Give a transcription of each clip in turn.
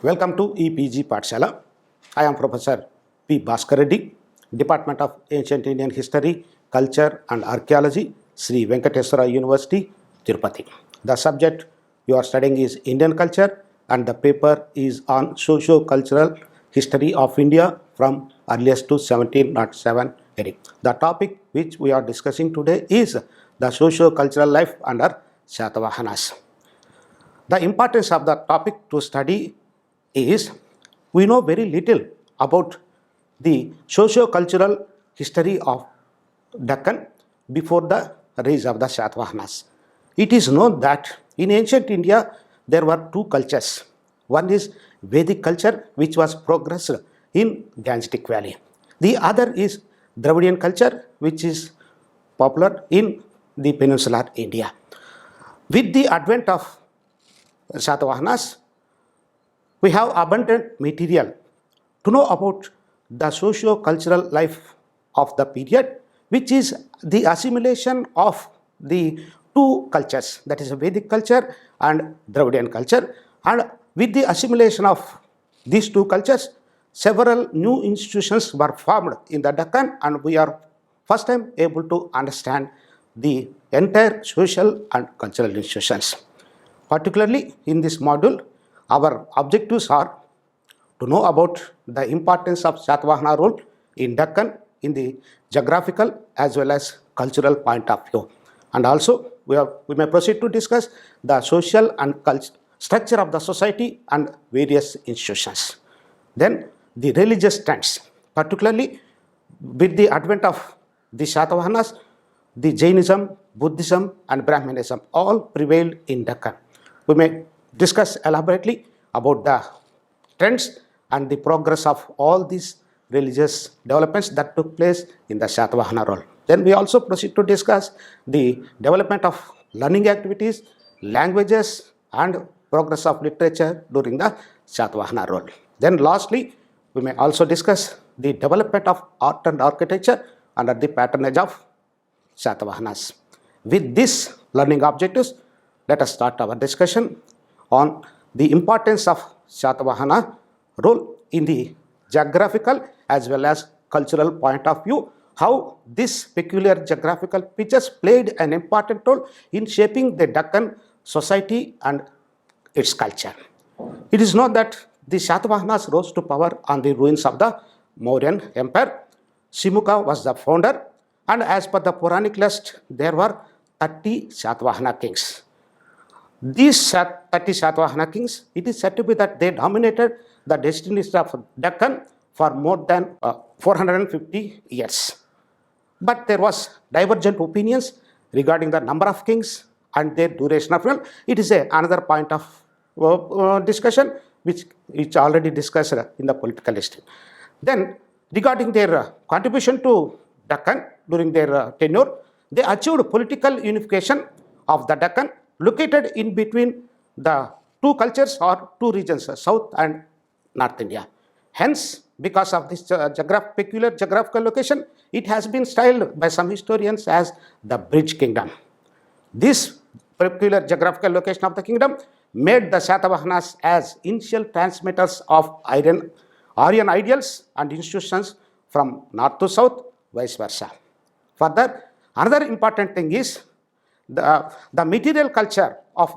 Welcome to EPG Pathshala. I am Professor P. Bhaskar Reddy, Department of Ancient Indian History, Culture and Archaeology, Sri Venkateswara University, Tirupati. The subject you are studying is Indian culture and the paper is on socio-cultural history of India from earliest to 1707 AD. The topic which we are discussing today is the socio-cultural life under Satavahanas. The importance of the topic to study is we know very little about the socio-cultural history of Deccan before the rise of the Satavahanas. It is known that in ancient India there were two cultures. One is Vedic culture, which was progressed in Gangetic Valley. The other is Dravidian culture, which is popular in the peninsular India. With the advent of Satavahanas, we have abundant material to know about the socio-cultural life of the period, which is the assimilation of the two cultures, that is Vedic culture and Dravidian culture. And with the assimilation of these two cultures, several new institutions were formed in the Deccan, and we are first time able to understand the entire social and cultural institutions. Particularly in this module, our objectives are to know about the importance of Satavahana role in Deccan in the geographical as well as cultural point of view. And also, we may proceed to discuss the social and structure of the society and various institutions. Then, the religious trends, particularly with the advent of the Satavahanas, the Jainism, Buddhism and Brahmanism all prevailed in Deccan. We may discuss elaborately about the trends and the progress of all these religious developments that took place in the Satavahana role. Then we also proceed to discuss the development of learning activities, languages and progress of literature during the Satavahana role. Then lastly, we may also discuss the development of art and architecture under the patronage of Satavahanas. With these learning objectives, let us start our discussion on the importance of Satavahana role in the geographical as well as cultural point of view, how this peculiar geographical features played an important role in shaping the Deccan society and its culture. It is known that the Satavahanas rose to power on the ruins of the Mauryan Empire. Simuka was the founder, and as per the Puranic list, there were 30 Satavahana kings. These 30 Satavahana kings, it is said to be that they dominated the destinies of Deccan for more than 450 years. But there was divergent opinions regarding the number of kings and their duration of rule. It is another point of discussion which is already discussed in the political history. Then regarding their contribution to Deccan during their tenure, they achieved political unification of the Deccan, located in between the two cultures or two regions, South and North India. Hence, because of this peculiar geographical location, it has been styled by some historians as the Bridge Kingdom. This peculiar geographical location of the kingdom made the Satavahanas as initial transmitters of Aryan ideals and institutions from north to south, vice versa. Further, another important thing is the material culture of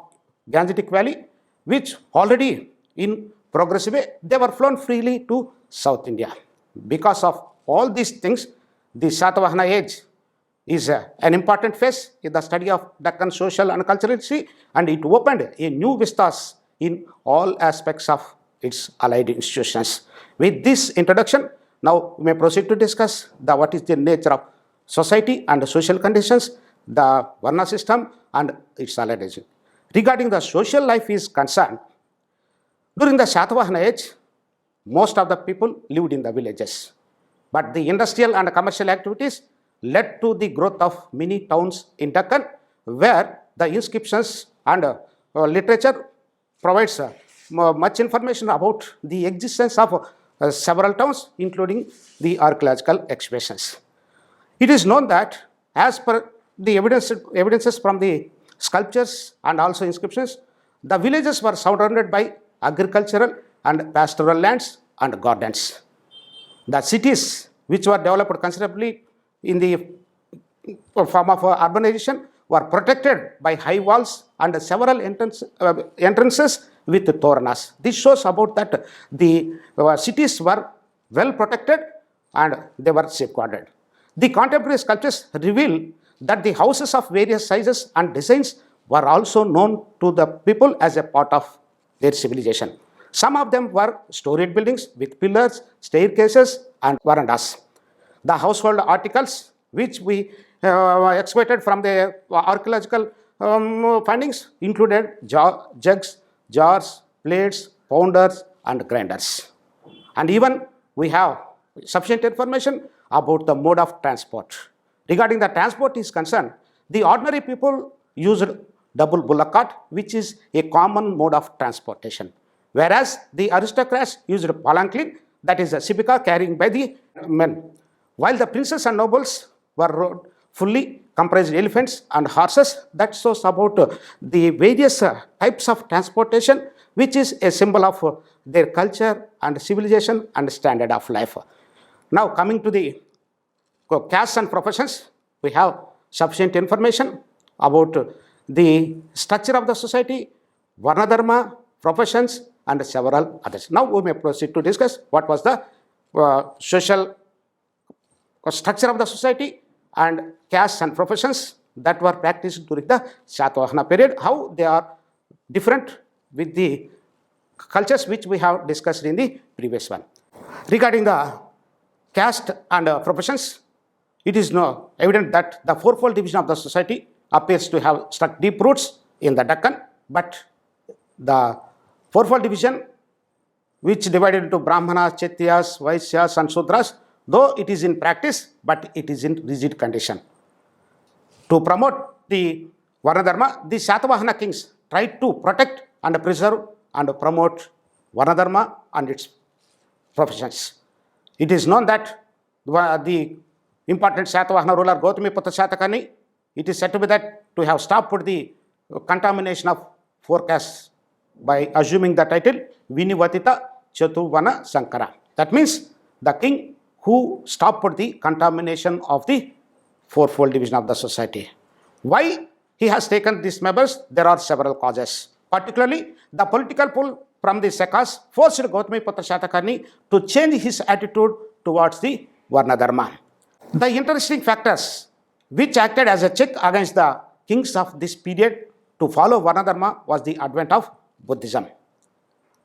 Gangetic Valley, which already in progressive way, they were flown freely to South India. Because of all these things, the Satavahana age is an important phase in the study of Deccan social and cultural history, and it opened a new vistas in all aspects of its allied institutions. With this introduction, now we may proceed to discuss what is the nature of society and social conditions, the Varna system and its allied age. Regarding the social life is concerned, during the Satavahana age, most of the people lived in the villages. But the industrial and commercial activities led to the growth of many towns in Deccan, where the inscriptions and literature provides much information about the existence of several towns, including the archaeological excavations. It is known that as per the evidences from the sculptures and also inscriptions, the villages were surrounded by agricultural and pastoral lands and gardens. The cities which were developed considerably in the form of urbanization were protected by high walls and several entrances with toranas. This shows about that the cities were well protected and they were safeguarded. The contemporary sculptures reveal that the houses of various sizes and designs were also known to the people as a part of their civilization. Some of them were storied buildings with pillars, staircases, and verandas. The household articles which we excavated from the archaeological findings included jugs, jars, plates, pounders, and grinders. And even we have sufficient information about the mode of transport. Regarding the transport is concerned, the ordinary people used double bullock cart, which is a common mode of transportation, whereas the aristocrats used palanquin, that is a civica carrying by the men, while the princes and nobles were rode fully comprised elephants and horses. That shows about the various types of transportation, which is a symbol of their culture and civilization and standard of life. Now coming to the castes and professions, we have sufficient information about the structure of the society, Varna Dharma, professions, and several others. Now we may proceed to discuss what was the social structure of the society and castes and professions that were practiced during the Satavahana period, how they are different with the cultures which we have discussed in the previous one. Regarding the caste and professions, it is now evident that the fourfold division of the society appears to have struck deep roots in the Deccan, but the fourfold division, which divided into Brahmanas, Kshatriyas, Vaishyas, and Sudras, though it is in practice, but it is in rigid condition. To promote the Varna Dharma, the Satavahana kings tried to protect and preserve and promote Varna Dharma and its professions. It is known that the important Satavahana ruler Gautamiputra Satakarni, it is said to be that to have stopped the contamination of four castes by assuming the title Vinivatita Chatuvana Sankara. That means the king who stopped the contamination of the fourfold division of the society. Why he has taken these measures? There are several causes. Particularly, the political pull from the Sakas forced Gautamiputra Satakarni to change his attitude towards the Varna Dharma. The interesting factors which acted as a check against the kings of this period to follow Varna Dharma was the advent of Buddhism.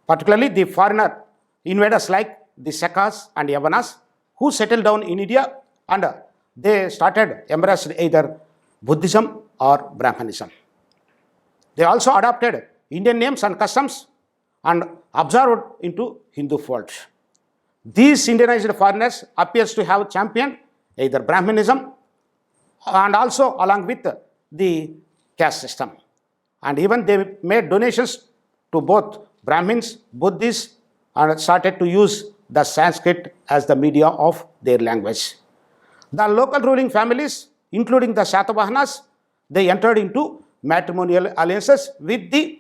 Particularly, the foreigner invaders like the Sakas and Yavanas who settled down in India, and they started embraced either Buddhism or Brahmanism. They also adopted Indian names and customs and absorbed into Hindu fold. These Indianized foreigners appears to have championed either Brahmanism and also along with the caste system. And even they made donations to both Brahmins, Buddhists, and started to use the Sanskrit as the media of their language. The local ruling families, including the Satavahanas, they entered into matrimonial alliances with the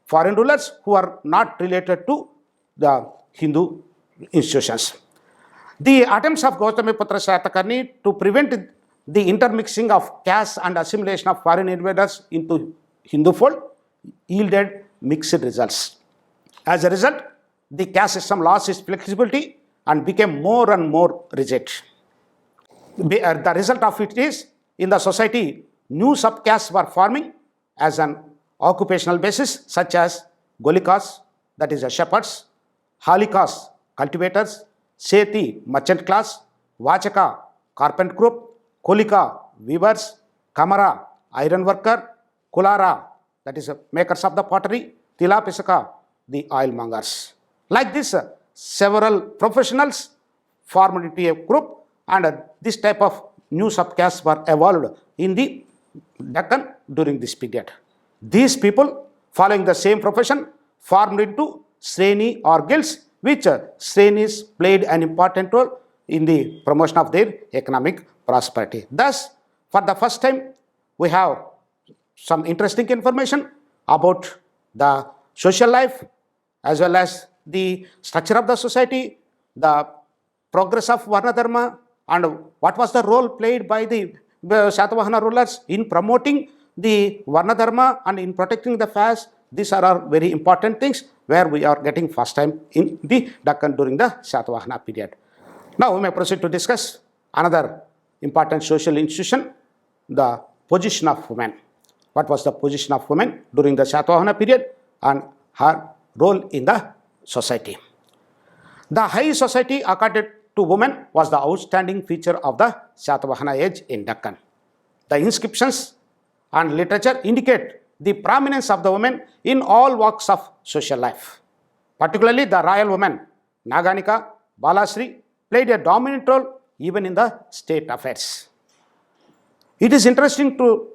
foreign rulers who are not related to the Hindu institutions. The attempts of Gautamiputra Satakarni to prevent the intermixing of caste and assimilation of foreign invaders into Hindu fold yielded mixed results. As a result, the caste system lost its flexibility and became more and more rigid. The result of it is, in the society, new subcastes were forming as an occupational basis, such as Golikas, that is the shepherds, Halikas, cultivators, Sethi, merchant class, Vachaka, carpenter group, Kolika, weavers, Kamara, iron worker, Kulara, that is makers of the pottery, Tilapisaka, the oil mongers. Like this, several professionals formed into a group, and this type of new subcastes were evolved in the Deccan during this period. These people, following the same profession, formed into Sreni or guilds, which Srenis played an important role in the promotion of their economic prosperity. Thus, for the first time, we have some interesting information about the social life as well as the structure of the society, the progress of Varna Dharma, and what was the role played by the Satavahana rulers in promoting the Varna Dharma and in protecting the fasts. These are all very important things where we are getting first time in the Deccan during the Satavahana period. Now we may proceed to discuss another important social institution, the position of women. What was the position of women during the Satavahana period and her role in the society? The high society accorded to women was the outstanding feature of the Satavahana age in Deccan. The inscriptions and literature indicate the prominence of the women in all walks of social life. Particularly the royal women, Naganika, Balasri, played a dominant role even in the state affairs. It is interesting to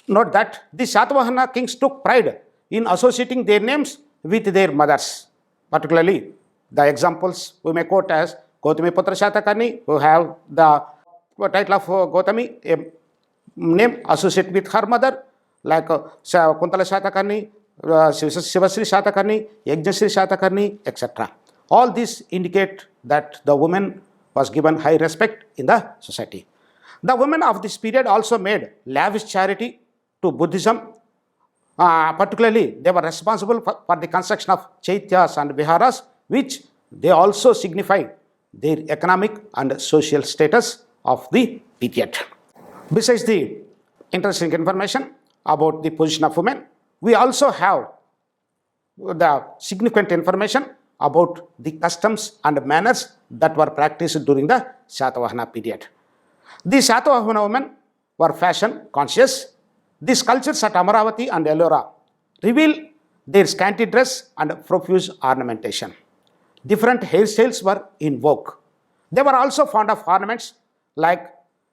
note that the Satavahana kings took pride in associating their names with their mothers. Particularly, the examples we may quote as Gautami Putra Shatakarni, who have the title of Gautami, a name associated with her mother, like Kuntala Shatakarni, Shivasri Shatakarni, Yajnasri Shatakarni, etc. All these indicate that the woman was given high respect in the society. The women of this period also made lavish charity to Buddhism. Particularly, they were responsible for the construction of chaityas and viharas, which they also signify their economic and social status of the period. Besides the interesting information about the position of women, we also have the significant information about the customs and manners that were practiced during the Satavahana period. The Satavahana women were fashion conscious. The sculptures at Amaravati and Ellora reveal their scanty dress and profuse ornamentation. Different hairstyles were in vogue. They were also fond of ornaments like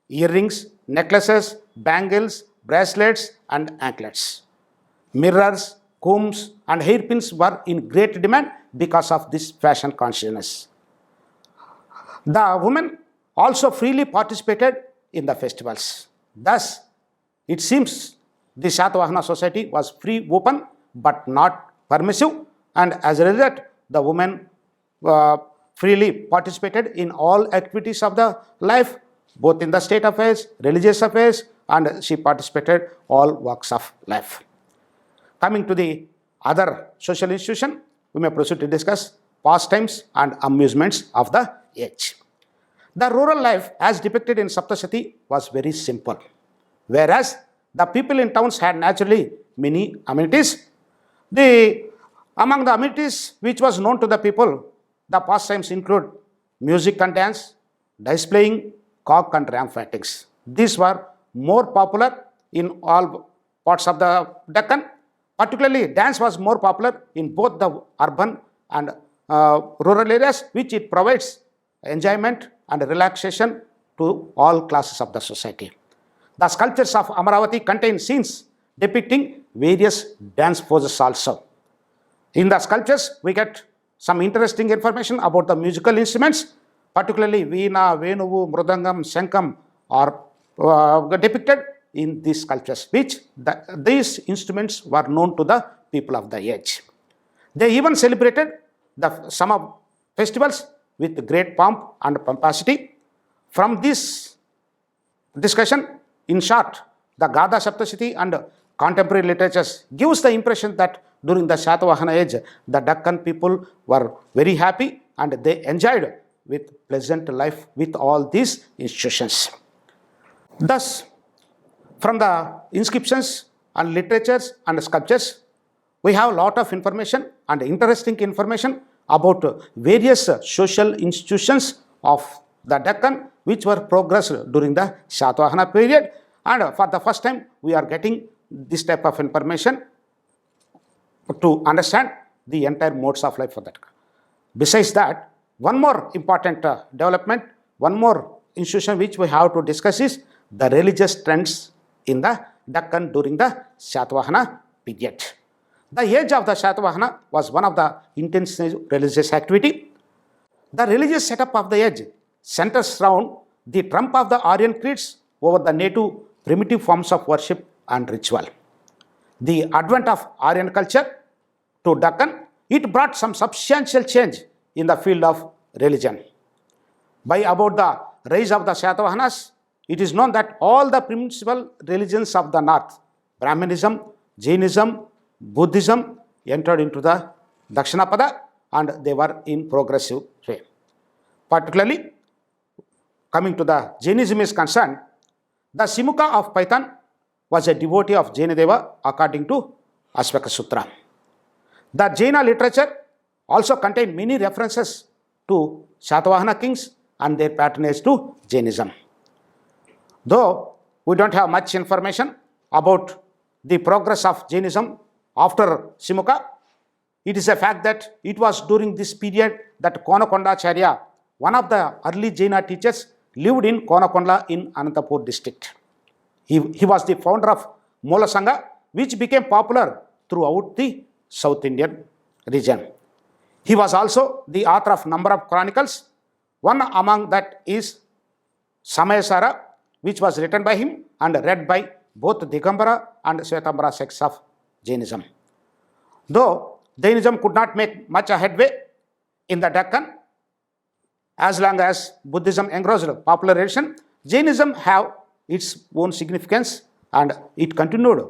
earrings, necklaces, bangles, bracelets, and anklets. Mirrors, combs, and hairpins were in great demand because of this fashion consciousness. The women also freely participated in the festivals. Thus, it seems the Satavahana society was free, open, but not permissive, and as a result, the women freely participated in all activities of the life, both in the state affairs, religious affairs, and she participated all walks of life. Coming to the other social institution, we may proceed to discuss pastimes and amusements of the age. The rural life as depicted in Saptasati was very simple, whereas the people in towns had naturally many amenities. Among the amenities which was known to the people, the pastimes include music and dance, displaying cock and ram fightings. These were more popular in all parts of the Deccan. Particularly, dance was more popular in both the urban and rural areas, which it provides enjoyment and relaxation to all classes of the society. The sculptures of Amaravati contain scenes depicting various dance poses also. In the sculptures, we get some interesting information about the musical instruments, particularly Veena, Venuvu, Mrudangam, Shankam are depicted in these sculptures, which these instruments were known to the people of the age. They even celebrated the summer festivals with great pomp and pomposity. From this discussion, in short, the Gada Saptasati and contemporary literatures gives the impression that during the Satavahana age, the Deccan people were very happy and they enjoyed with pleasant life with all these institutions. Thus, from the inscriptions and literatures and sculptures, we have a lot of information and interesting information about various social institutions of the Deccan which were progressed during the Satavahana period, and for the first time we are getting this type of information to understand the entire modes of life for that. Besides that, one more important development, one more institution which we have to discuss is the religious trends in the Deccan during the Satavahana period. The age of the Satavahana was one of the intense religious activity. The religious setup of the age centers around the trump of the Aryan creeds over the native primitive forms of worship and ritual. The advent of Aryan culture to Deccan it brought some substantial change in the field of religion. By about the rise of the Satavahanas, it is known that all the principal religions of the north, Brahmanism, Jainism, Buddhism, entered into the Dakshinapada, and they were in progressive way. Particularly, coming to the Jainism is concerned, the Simuka of Paitan was a devotee of Jainadeva according to Asvaka Sutra. The Jaina literature also contained many references to Satavahana kings and their patronage to Jainism. Though we don't have much information about the progress of Jainism after Simuka, it is a fact that it was during this period that Konakondacharya, one of the early Jaina teachers, lived in Konakonda in Anantapur district. He was the founder of Moola Sangha, which became popular throughout the South Indian region. He was also the author of number of chronicles. One among that is Samayasara, which was written by him and read by both Digambara and Svetambara sects of Jainism. Though Jainism could not make much a headway in the Deccan, as long as Buddhism engrossed popularization, Jainism have its own significance and it continued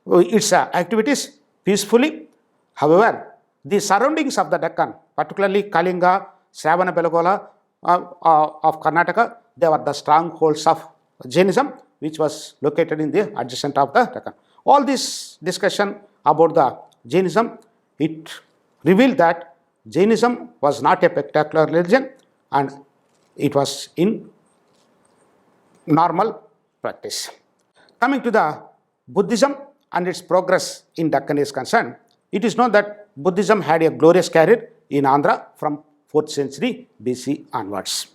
its activities peacefully. However, the surroundings of the Deccan, particularly Kalinga, Shravanabelagola of Karnataka, they were the strongholds of Jainism, which was located in the adjacent of the Deccan. All this discussion about the Jainism, it revealed that Jainism was not a spectacular religion and it was in normal practice. Coming to the Buddhism and its progress in Deccan is concerned, it is known that Buddhism had a glorious career in Andhra from 4th century BC onwards.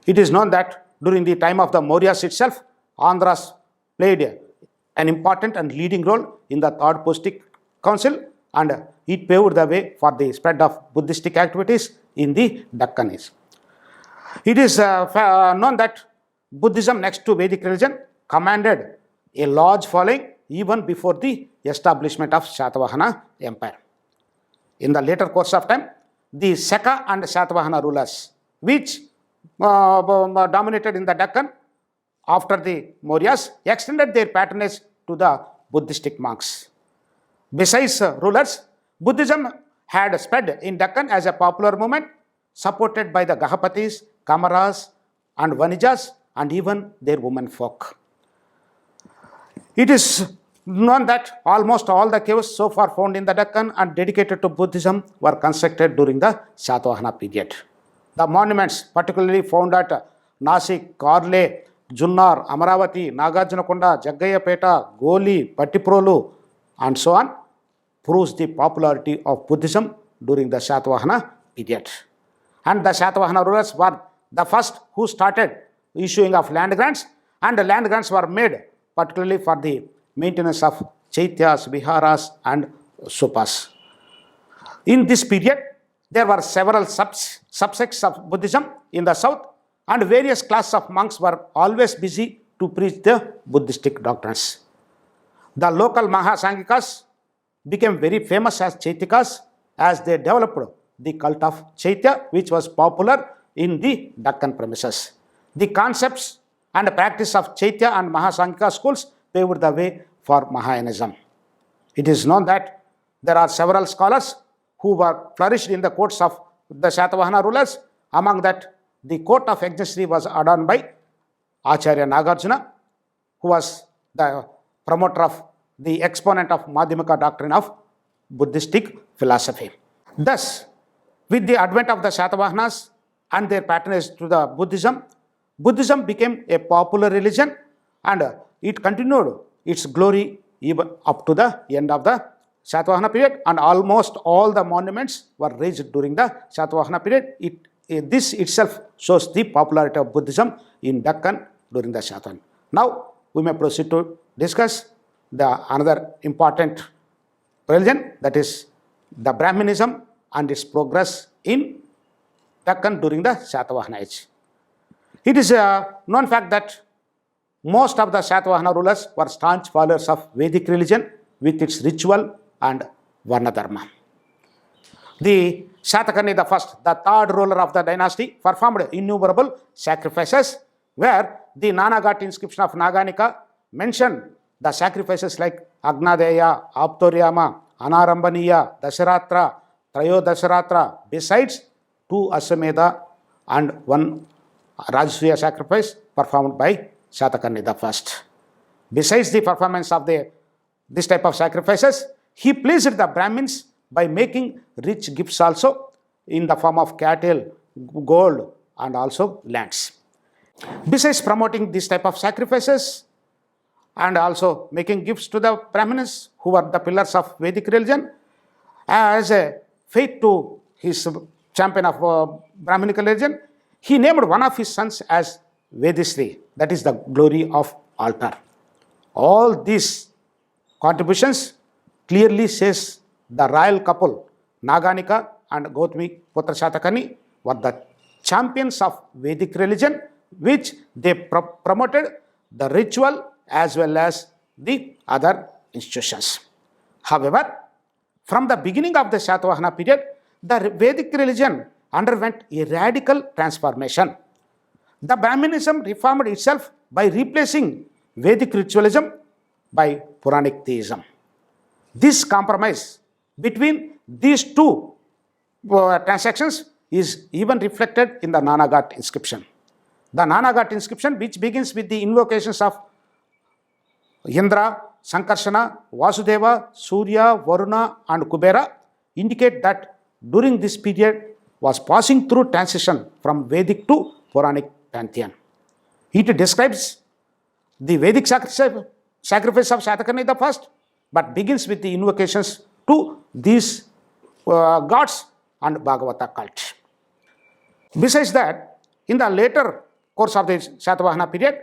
It is known that during the time of the Mauryas itself, Andhras played an important and leading role in the Third Postic Council, and it paved the way for the spread of Buddhistic activities in the Deccan. It is known that Buddhism, next to Vedic religion, commanded a large following even before the establishment of Satavahana Empire. In the later course of time, the Saka and Satavahana rulers, which dominated in the Deccan after the Mauryas, extended their patronage to the Buddhistic monks. Besides rulers, Buddhism had spread in Deccan as a popular movement supported by the Gahapatis, Kamaras and Vanijas and even their women folk. It is known that almost all the caves so far found in the Deccan and dedicated to Buddhism were constructed during the Satavahana period. The monuments particularly found at Nasik, Karle, Junnar, Amaravati, Nagarjunakonda, Jaggayapeta, Goli, Pattiprolu and so on proves the popularity of Buddhism during the Satavahana period. And the Satavahana rulers were the first who started issuing of land grants, and the land grants were made particularly for the maintenance of chaityas, viharas and supas. In this period, there were several subsects of Buddhism in the south, and various classes of monks were always busy to preach the Buddhistic doctrines. The local Mahasanghikas became very famous as Chaitikas as they developed the cult of Chaitya, which was popular in the Deccan premises. The concepts and practice of Chaitya and Mahasanghika schools paved the way for Mahayanism. It is known that there are several scholars who were flourished in the courts of the Satavahana rulers. Among that, the court of Yajnasri was adorned by Acharya Nagarjuna, who was the promoter of the exponent of Madhyamaka doctrine of Buddhistic philosophy. Thus, with the advent of the Satavahanas and their patronage to the Buddhism became a popular religion and it continued its glory even up to the end of the Satavahana period, and almost all the monuments were raised during the Satavahana period. This itself shows the popularity of Buddhism in Deccan during the Satavahana. Now, we may proceed to discuss another important religion, that is the Brahmanism and its progress in Deccan during the Satavahana age. It is a known fact that most of the Satavahana rulers were staunch followers of Vedic religion with its ritual and Varna Dharma. The Satakarni the first, the third ruler of the dynasty, performed innumerable sacrifices, where the Nanaghat inscription of Naganika mentioned the sacrifices like Agnadeya, Aptoryama, Anarambaniya, Dasharatra, Trayodasharatra, besides two Aswamedha and one Rajasuya sacrifice performed by Satakarni the first. Besides the performance of this type of sacrifices, he pleased the Brahmins by making rich gifts also in the form of cattle, gold, and also lands. Besides promoting this type of sacrifices and also making gifts to the Brahmins, who were the pillars of Vedic religion, as a faith to his champion of Brahminical religion, he named one of his sons as Vedisri, that is the glory of altar. All these contributions clearly says the royal couple Naganika and Gautami Putra Satakarni were the champions of Vedic religion, which they promoted the ritual as well as the other institutions. However, from the beginning of the Satavahana period, the Vedic religion underwent a radical transformation. The Brahminism reformed itself by replacing Vedic ritualism by Puranic theism. This compromise between these two transactions is even reflected in the Nanaghat inscription. The Nanaghat inscription, which begins with the invocations of Indra, Sankarshana, Vasudeva, Surya, Varuna, and Kubera, indicate that during this period was passing through transition from Vedic to Puranic pantheon. It describes the Vedic sacrifice of Satakarni the first, but begins with the invocations to these gods and Bhagavata cult. Besides that, in the later course of the Satavahana period,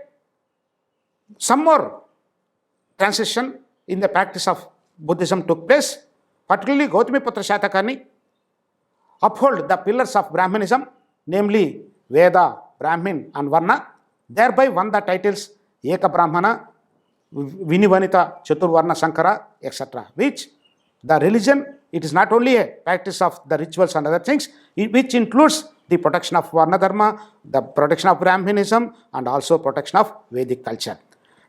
some more transition in the practice of Buddhism took place. Particularly, Gautami Putra Satakarni uphold the pillars of Brahmanism, namely Veda, Brahmin, and Varna, thereby won the titles Eka Brahmana, Vinivanita, Chaturvarna Sankara, etc. Which the religion, it is not only a practice of the rituals and other things, which includes the protection of Varna Dharma, the protection of Brahminism, and also protection of Vedic culture.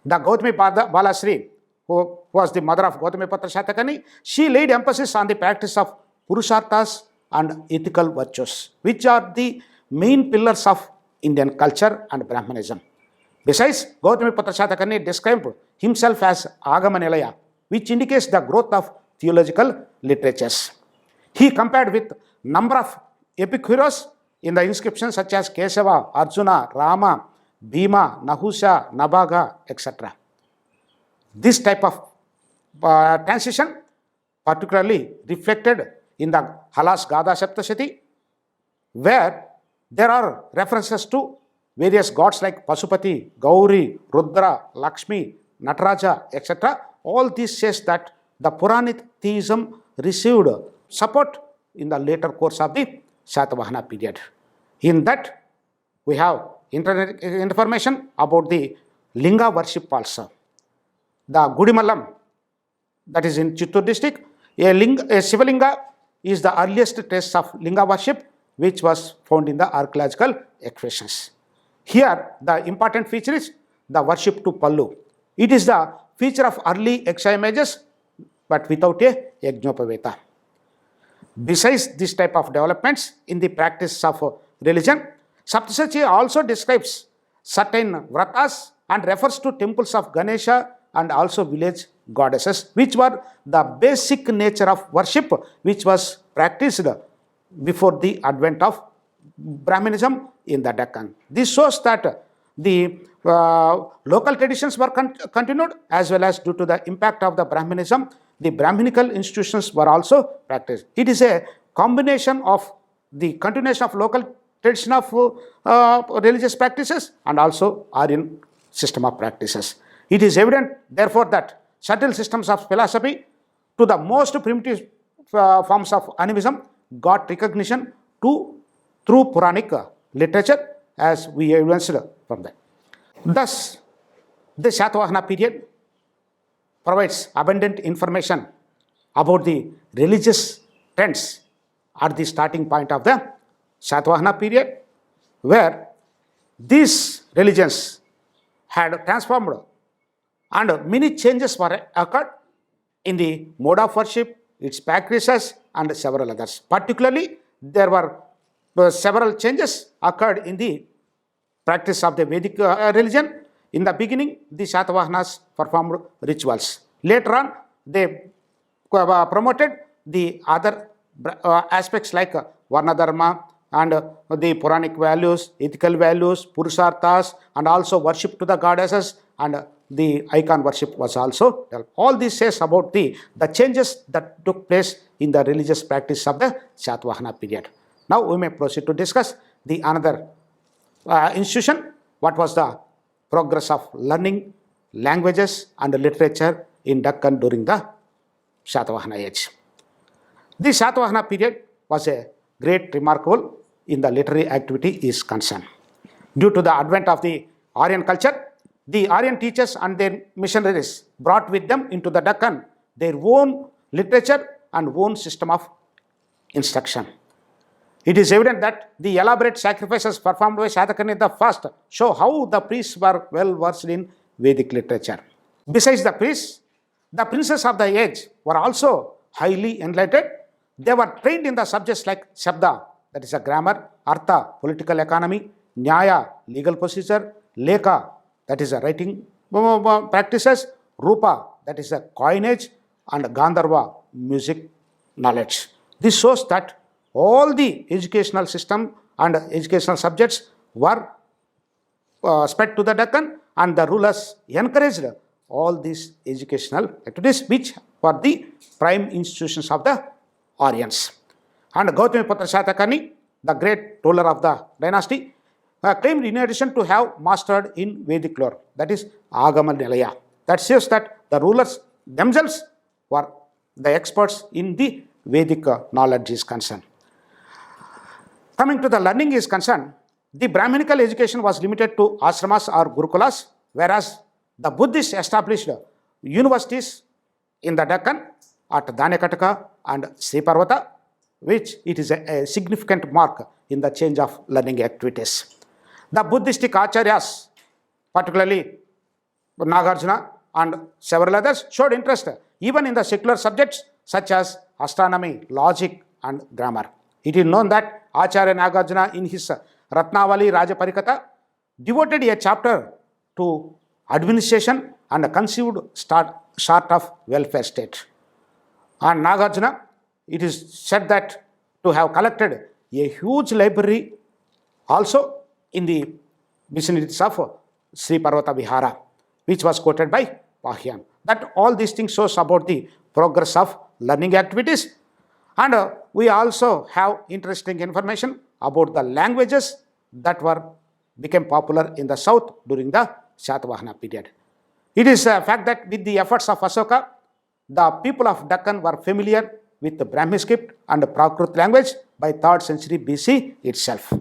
The Gautami Balasri, who was the mother of Gautami Putra Satakarni, she laid emphasis on the practice of Purusharthas and ethical virtues, which are the main pillars of Indian culture and Brahmanism. Besides, Gautami Putra Satakarni described himself as Agama Nilaya, which indicates the growth of theological literatures. He compared with number of epic heroes in the inscriptions such as Kesava, Arjuna, Rama, Bhima, Nahusha, Nabhaga, etc. This type of transition particularly reflected in the Halas Gada Saptashati, where there are references to various gods like Pasupati, Gauri, Rudra, Lakshmi, Nataraja, etc. All this says that the Puranic theism received support in the later course of the Satavahana period. In that, we have information about the Linga worship also. The Gudimallam, that is in Chittur district, a Shivalinga is the earliest trace of Linga worship, which was found in the archaeological excavations. Here, the important feature is the worship to Pallu. It is the feature of early Yaksha images, but without a Yajnopaveta. Besides this type of developments in the practice of religion, Saptasachi also describes certain vratas and refers to temples of Ganesha and also village goddesses, which were the basic nature of worship which was practiced before the advent of Brahminism in the Deccan. This shows that the local traditions were continued, as well as due to the impact of the Brahminism, the Brahminical institutions were also practiced. It is a combination of the continuation of local tradition of religious practices and also Aryan system of practices. It is evident, therefore, that subtle systems of philosophy to the most primitive forms of animism got recognition through Puranic literature, as we evidenced from that. Thus, the Satavahana period provides abundant information about the religious trends at the starting point of the Satavahana period, where these religions had transformed and many changes were occurred in the mode of worship, its practices, and several others. Particularly, there were several changes occurred in the practice of the Vedic religion. In the beginning, the Satavahanas performed rituals. Later on, they promoted the other aspects like Varna Dharma and the Puranic values, ethical values, Purusharthas, and also worship to the goddesses, and the icon worship was also done. All this says about the changes that took place in the religious practice of the Satavahana period. Now we may proceed to discuss the another institution. What was the progress of learning, languages, and literature in Deccan during the Satavahana age? The Satavahana period was a great remarkable in the literary activity is concerned. Due to the advent of the Aryan culture, the Aryan teachers and their missionaries brought with them into the Deccan their own literature and own system of instruction. It is evident that the elaborate sacrifices performed by Satakani I show how the priests were well versed in Vedic literature. Besides the priests, the princes of the age were also highly enlightened. They were trained in the subjects like Shabda, that is a grammar, Artha, political economy, Nyaya, legal procedure, Lekha, that is a writing practices, Rupa, that is a coinage, and Gandharva, music knowledge. This shows that all the educational system and educational subjects were spread to the Deccan, and the rulers encouraged all these educational activities, which were the prime institutions of the Aryans. And Gautamiputra Satakani, the great ruler of the dynasty, claimed in addition to have mastered in Vedic lore, that is Agama Nilaya. That shows that the rulers themselves were the experts in the Vedic knowledge is concerned. Coming to the learning is concerned, the Brahminical education was limited to ashramas or gurukulas, whereas the Buddhists established universities in the Deccan at Dhanekataka and Sri Parvata, which it is a significant mark in the change of learning activities. The Buddhistic acharyas, particularly Nagarjuna and several others, showed interest even in the secular subjects such as astronomy, logic, and grammar. It is known that Acharya Nagarjuna in his Ratnavali Rajaparikata devoted a chapter to administration and conceived sort of welfare state. And Nagarjuna, it is said that to have collected a huge library also in the vicinities of Sri Parvata Vihara, which was quoted by Pahyan. That all these things shows about the progress of learning activities. And we also have interesting information about the languages that became popular in the south during the Satavahana period. It is a fact that with the efforts of Asoka, the people of Deccan were familiar with the Brahmi script and the Prakrit language by 3rd century BC itself.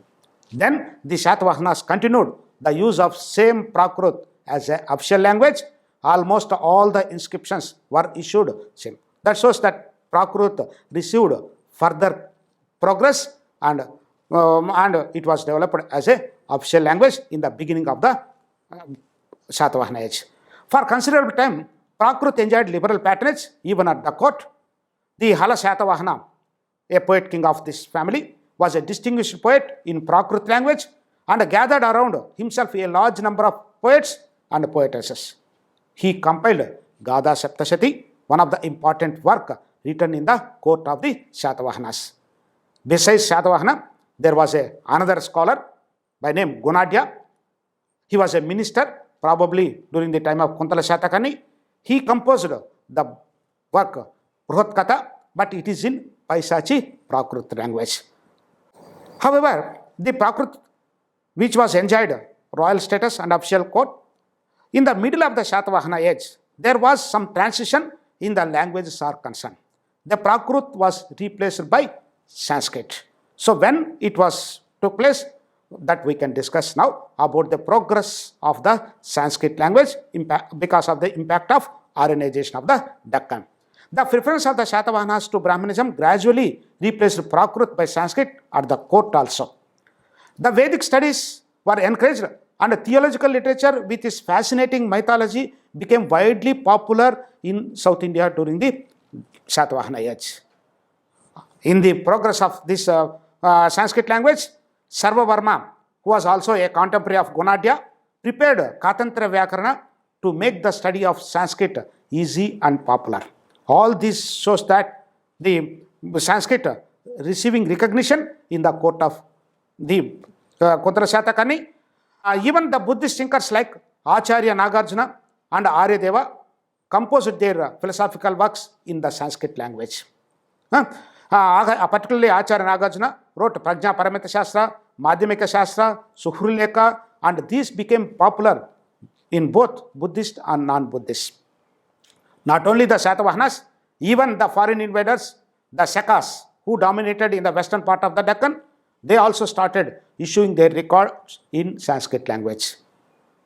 Then the Satavahanas continued the use of same Prakrit as an official language. Almost all the inscriptions were issued same. That shows that Prakrit received further progress and it was developed as a official language in the beginning of the Satavahana age. For considerable time, Prakrit enjoyed liberal patronage even at the court. The Hala Satavahana, a poet king of this family, was a distinguished poet in Prakrit language and gathered around himself a large number of poets and poetesses. He compiled Gada Saptashati, one of the important work written in the court of the Satavahanas. Besides Satavahana, there was another scholar by name Gunadhya. He was a minister, probably during the time of Kuntala Satakani. He composed the work Bruhatkatha, but it is in Paisachi Prakrit language. However, the Prakrit, which was enjoyed royal status and official court, in the middle of the Satavahana age, there was some transition in the languages are concerned. The Prakrit was replaced by Sanskrit. So when it took place, that we can discuss now about the progress of the Sanskrit language because of the impact of Aryanization of the Deccan. The preference of the Shatavahanas to Brahmanism gradually replaced Prakrit by Sanskrit at the court also. The Vedic studies were encouraged, and theological literature with its fascinating mythology became widely popular in South India during the Satavahana age. In the progress of this Sanskrit language, Sarvavarma, who was also a contemporary of Gunadhya, prepared Katantra Vyakarana to make the study of Sanskrit easy and popular. All this shows that the Sanskrit receiving recognition in the court of the Kuntala Shatakani. Even the Buddhist thinkers like Acharya Nagarjuna and Aryadeva composed their philosophical works in the Sanskrit language. Particularly Acharya Nagarjuna wrote Prajna Paramita Shastra, Madhyamika Shastra, Suhrileka, and these became popular in both Buddhist and non-Buddhist. Not only the Satavahanas, even the foreign invaders, the Shakas, who dominated in the western part of the Deccan, they also started issuing their records in Sanskrit language.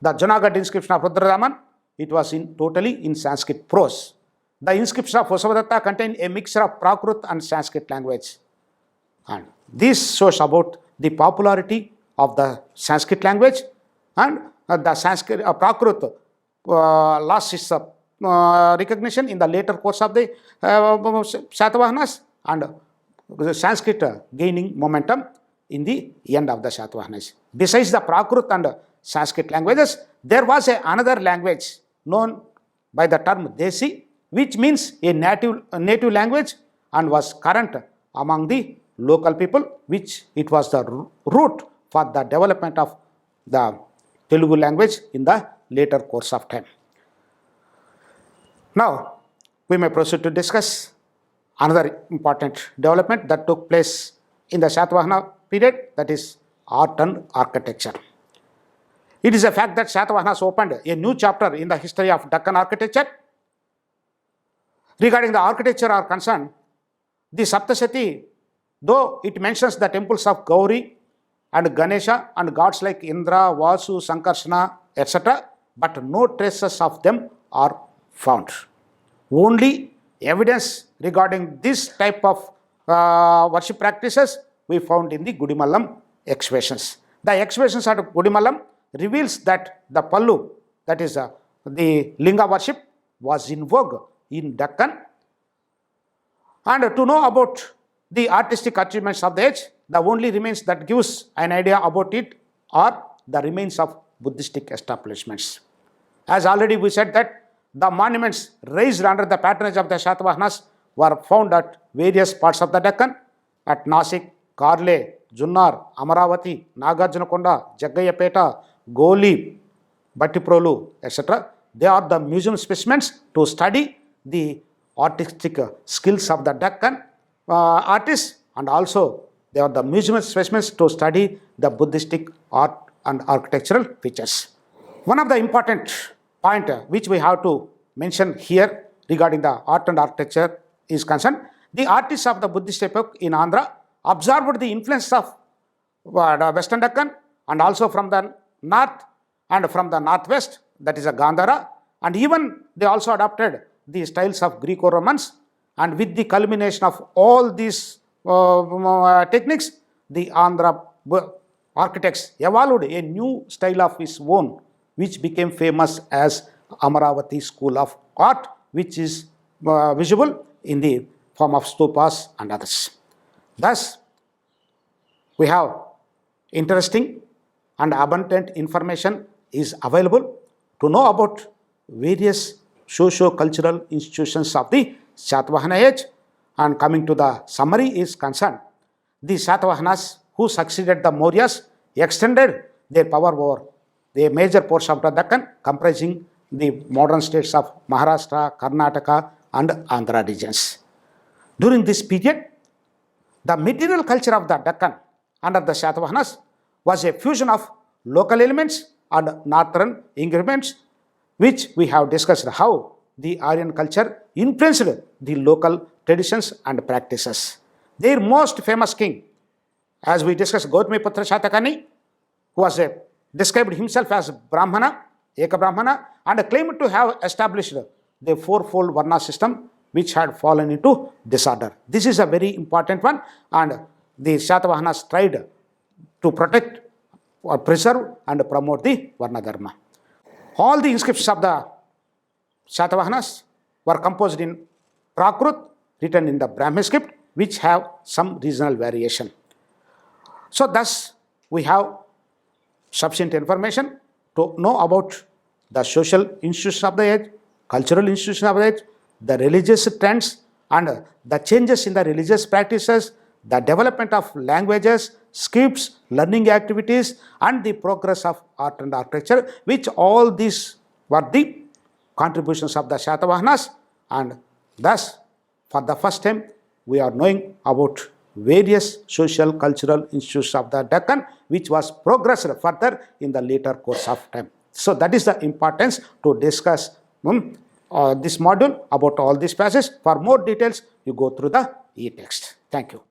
The Junagadh inscription of Rudradaman, it was totally in Sanskrit prose. The inscription of Vasavadatta contained a mixture of Prakrit and Sanskrit language. And this shows about the popularity of the Sanskrit language, and the Sanskrit Prakrit lost its recognition in the later course of the Satavahanas, and Sanskrit gaining momentum in the end of the Satavahanas. Besides the Prakrit and Sanskrit languages, there was another language known by the term Desi, which means a native language, and was current among the local people, which it was the root for the development of the Telugu language in the later course of time. Now, we may proceed to discuss another important development that took place in the Satavahana period, that is art and architecture. It is a fact that Satavahanas opened a new chapter in the history of Deccan architecture. Regarding the architecture are concerned, the Saptasati, though it mentions the temples of Gauri and Ganesha and gods like Indra, Vasu, Sankarsana, etc., but no traces of them are found. Only evidence regarding this type of worship practices we found in the Gudimallam excavations. The excavations at Gudimallam reveals that the Pallu, that is the Linga worship, was in vogue in Deccan. And to know about the artistic achievements of the age, the only remains that gives an idea about it are the remains of Buddhistic establishments. As already we said that the monuments raised under the patronage of the Shatavahanas were found at various parts of the Deccan, at Nasik, Karle, Junnar, Amaravati, Nagarjunakonda, Jaggayapeta, Goli, Battiprolu, etc. They are the museum specimens to study the artistic skills of the Deccan artists, and also they are the museum specimens to study the Buddhistic art and architectural features. One of the important point which we have to mention here regarding the art and architecture is concerned, the artists of the Buddhist epoch in Andhra absorbed the influence of the Western Deccan, and also from the north and from the northwest, that is a Gandhara, and even they also adopted the styles of Greco-Romans, and with the culmination of all these techniques, the Andhra architects evolved a new style of his own, which became famous as Amaravati School of Art, which is visible in the form of stupas and others. Thus, we have interesting and abundant information is available to know about various socio-cultural institutions of the Satavahana age. And coming to the summary is concerned, the Satavahanas who succeeded the Mauryas extended their power over the major portion of the Deccan, comprising the modern states of Maharashtra, Karnataka and Andhra regions. During this period, the material culture of the Deccan under the Satavahanas was a fusion of local elements and northern ingredients, which we have discussed how the Aryan culture influenced the local traditions and practices. Their most famous king, as we discussed, Gautamiputra Shatakani, who was described himself as Brahmana, Eka Brahmana, and claimed to have established the fourfold Varna system which had fallen into disorder. This is a very important one, and the Shatavahanas tried to protect or preserve and promote the Varna Dharma. All the inscriptions of the Shatavahanas were composed in Prakrut, written in the Brahmi script, which have some regional variation. So thus we have sufficient information to know about the social institutions of the age, cultural institutions of the age, the religious trends and the changes in the religious practices, the development of languages, scripts, learning activities and the progress of art and architecture, which all these were the contributions of the Shatavahanas, and thus for the first time we are knowing about various social cultural institutions of the Deccan, which was progressed further in the later course of time. So that is the importance to discuss this module about all these passages. For more details, you go through the e-text. Thank you.